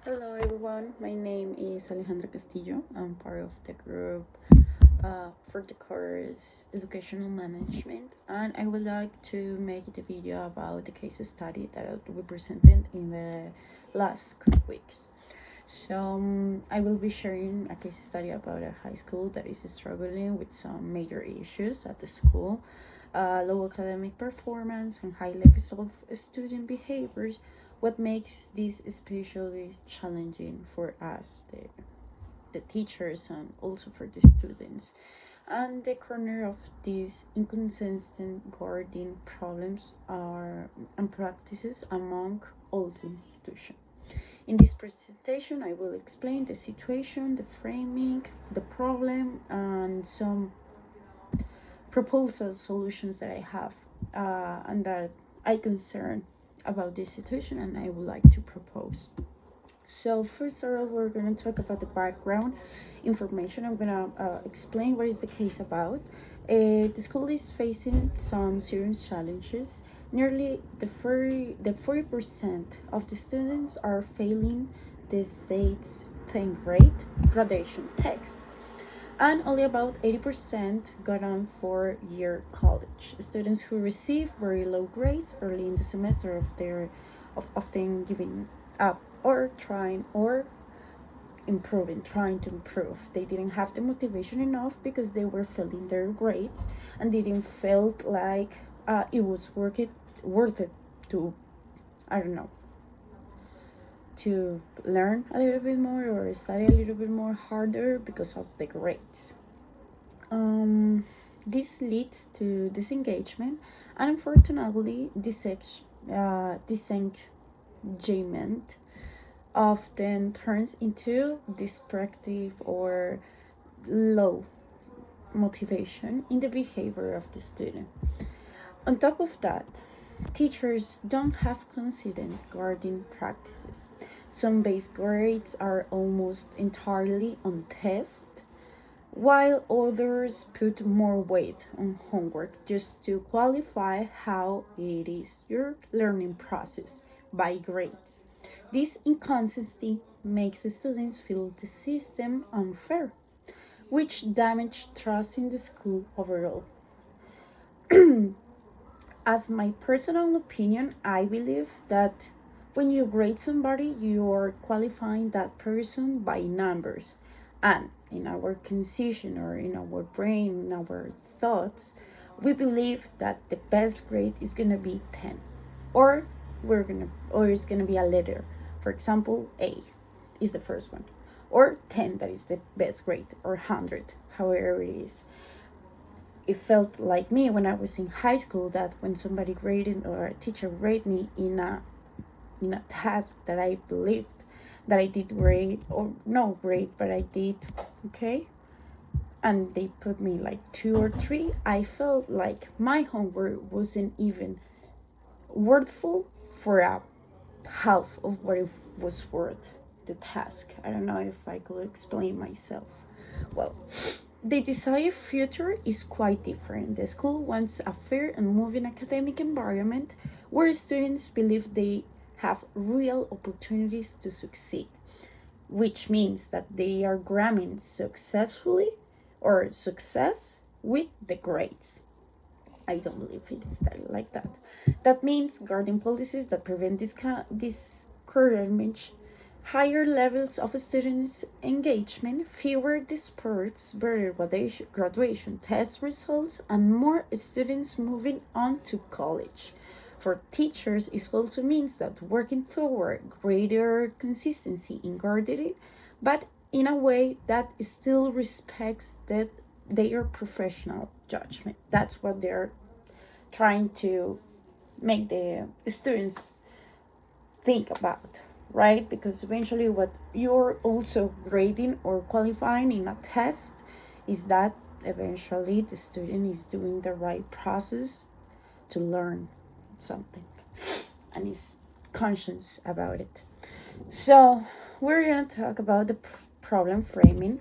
Hello everyone, my name is Alejandra Castillo. I'm part of the group for the course Educational Management, and I would like to make the video about the case study that we presented in the last weeks. I will be sharing a case study about a high school that is struggling with some major issues at the school, low academic performance, and high levels of student behaviors. What makes this especially challenging for us, the teachers, and also for the students. And the corner of these inconsistent guarding problems are and practices among all the institutions. In this presentation, I will explain the situation, the framing, the problem, and some proposal solutions that I have and that I concern about this situation and I would like to propose. So first of all, we're going to talk about the background information. I'm going to explain what is the case about. The school is facing some serious challenges. Nearly the 40% of the students are failing the state's 10th grade graduation test, and only about 80% got on four-year college. Students who receive very low grades early in the semester of often giving up or trying to improve. They didn't have the motivation enough because they were failing their grades and didn't felt like it was worth it to, I don't know, to learn a little bit more or study a little bit more harder because of the grades. Um, this leads to disengagement, and unfortunately, disengagement often turns into destructive or low motivation in the behavior of the student. On top of that, teachers don't have consistent grading practices. Some base grades are almost entirely on tests, while others put more weight on homework just to qualify how it is your learning process by grades. This inconsistency makes the students feel the system unfair, which damage trust in the school overall. As my personal opinion, I believe that when you grade somebody, you're qualifying that person by numbers. And in our conception or in our brain, in our thoughts, we believe that the best grade is gonna be 10. Or or it's gonna be a letter. For example, A is the first one. Or 10 that is the best grade, or 100, however it is. It felt like me when I was in high school that when somebody graded or a teacher graded me in a task that I believed that I did great or no great, but I did okay, and they put me like 2 or 3, I felt like my homework wasn't even worthful for a half of what it was worth the task. I don't know if I could explain myself well. The desired future is quite different. The school wants a fair and moving academic environment where students believe they have real opportunities to succeed, which means that they are gramming successfully or success with the grades. I don't believe it is that like that. That means guarding policies that prevent discouragement, higher levels of students' engagement, fewer disputes, better graduation test results, and more students moving on to college. For teachers, it also means that working toward greater consistency in guarding, but in a way that still respects their professional judgment. That's what they're trying to make the students think about, right? Because eventually what you're also grading or qualifying in a test is that eventually the student is doing the right process to learn something and is conscious about it. So we're going to talk about the problem framing.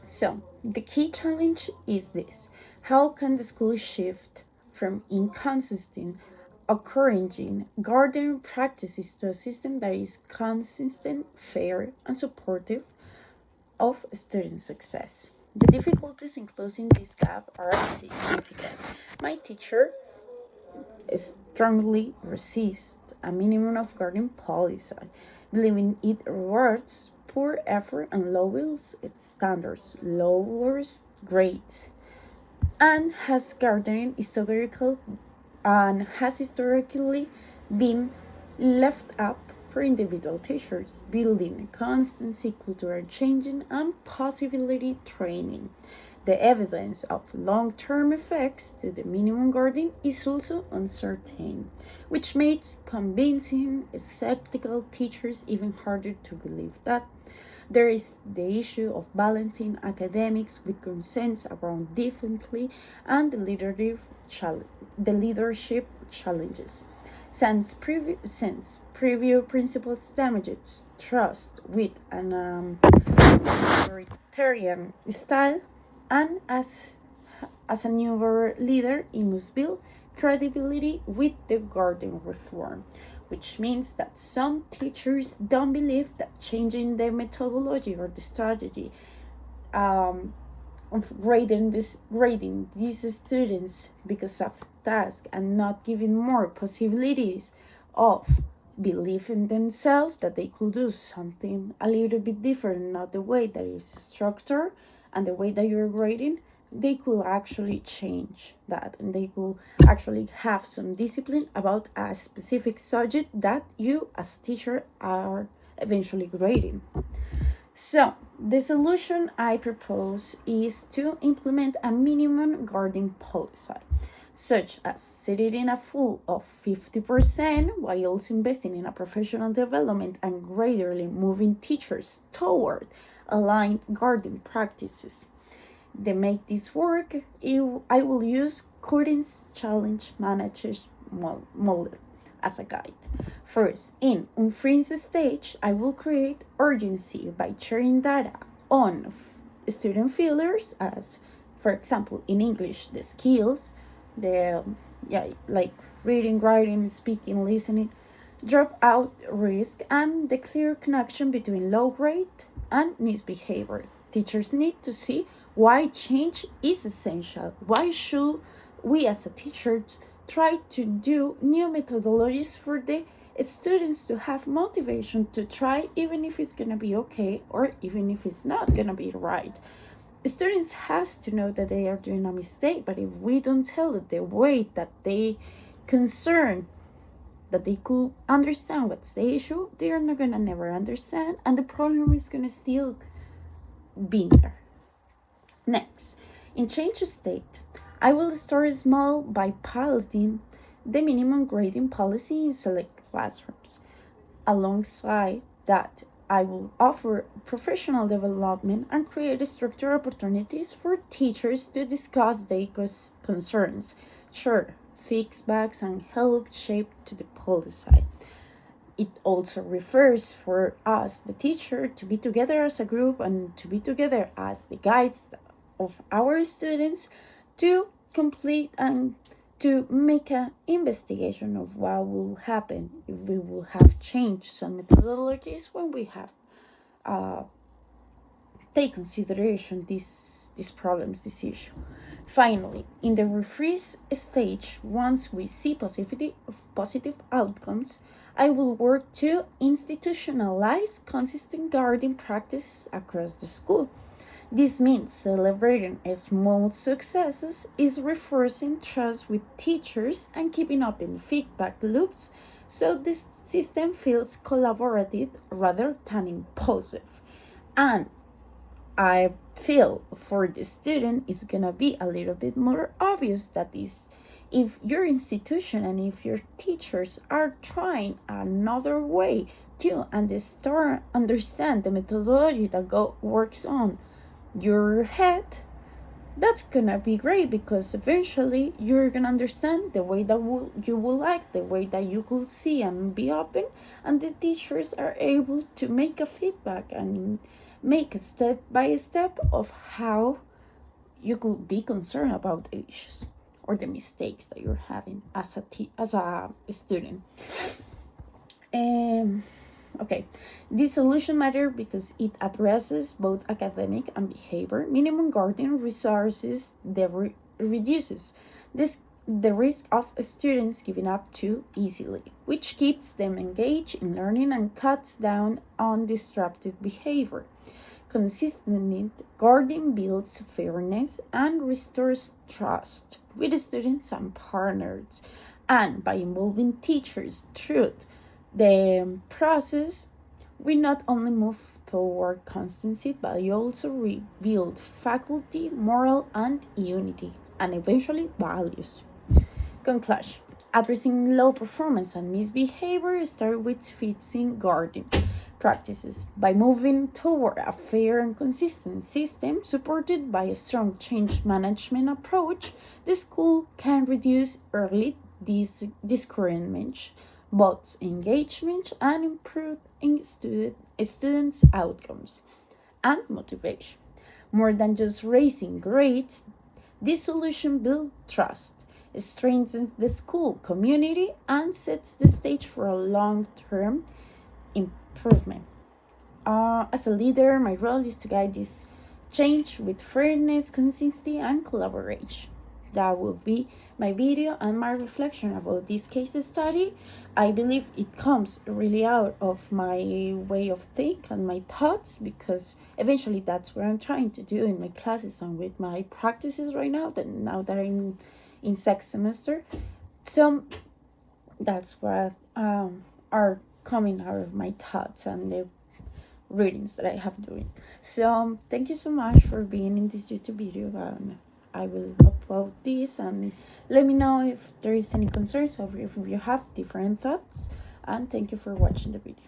So the key challenge is this: how can the school shift from inconsistent encouraging gardening practices to a system that is consistent, fair, and supportive of student success. The difficulties in closing this gap are significant. My teacher strongly resists a minimum of gardening policy, believing it rewards poor effort and lowers its standards, lowers grades, and has historically been left up for individual teachers, building constancy, cultural changing, and possibility training. The evidence of long-term effects to the minimum gardening is also uncertain, which makes convincing skeptical teachers even harder to believe that. There is the issue of balancing academics with concerns around differently and the leadership challenges. Since preview principles damages trust with an authoritarian style, and as a newer leader, it must build credibility with the garden reform, which means that some teachers don't believe that changing the methodology or the strategy of grading these students because of task and not giving more possibilities of belief in themselves that they could do something a little bit different, not the way that is structured and the way that you're grading, they could actually change that and they could actually have some discipline about a specific subject that you as a teacher are eventually grading. So, the solution I propose is to implement a minimum gardening policy, such as setting a full of 50% while also investing in a professional development and gradually moving teachers toward aligned gardening practices. To make this work, I will use Curtin's Challenge Managers model as a guide. First, in unfreeze stage, I will create urgency by sharing data on student failures, as for example in English, the skills, like reading, writing, speaking, listening, dropout risk, and the clear connection between low grade and misbehavior. Teachers need to see why change is essential. Why should we as a teachers try to do new methodologies for the students to have motivation to try, even if it's gonna be okay or even if it's not gonna be right. Students has to know that they are doing a mistake, but if we don't tell them the way that they concern that they could understand what's the issue, they are not gonna never understand, and the problem is gonna still be there. Next, in change state, I will start small by piloting the minimum grading policy in select classrooms. Alongside that, I will offer professional development and create structured opportunities for teachers to discuss their concerns, share feedbacks, and help shape to the policy. It also refers for us, the teacher, to be together as a group and to be together as the guides of our students to complete and to make an investigation of what will happen if we will have changed some methodologies when we have take consideration these problems, this issue. Finally, in the refreeze stage, once we see positive outcomes, I will work to institutionalize consistent gardening practices across the school. This means celebrating small successes is reinforcing trust with teachers and keeping open feedback loops so the system feels collaborative rather than impulsive. And I feel for the student it's gonna be a little bit more obvious that is if your institution and if your teachers are trying another way to understand the methodology that works on your head, that's gonna be great because eventually you're gonna understand the way that you will like, the way that you could see and be open, and the teachers are able to make a feedback and make a step by step of how you could be concerned about issues or the mistakes that you're having as a student. Okay, this solution matters because it addresses both academic and behavior. Minimum guardian resources reduces this the risk of students giving up too easily, which keeps them engaged in learning and cuts down on disruptive behavior. Consistent guarding builds fairness and restores trust with students and partners. And by involving teachers through the process, we not only move toward constancy, but we also rebuild faculty, morale, and unity, and eventually values. Conclusion. Addressing low performance and misbehavior starts with fixing guarding practices. By moving toward a fair and consistent system supported by a strong change management approach, the school can reduce early discouragement, boost engagement, and improve in students' outcomes and motivation. More than just raising grades, this solution builds trust, strengthens the school community, and sets the stage for a long-term improvement. As a leader, my role is to guide this change with fairness, consistency, and collaboration. That will be my video and my reflection about this case study. I believe it comes really out of my way of think and my thoughts, because eventually that's what I'm trying to do in my classes and with my practices right now, now that I'm in sixth semester. So that's what are coming out of my thoughts and the readings that I have doing. So thank you so much for being in this YouTube video, and I will upload this, and let me know if there is any concerns or if you have different thoughts, and thank you for watching the video.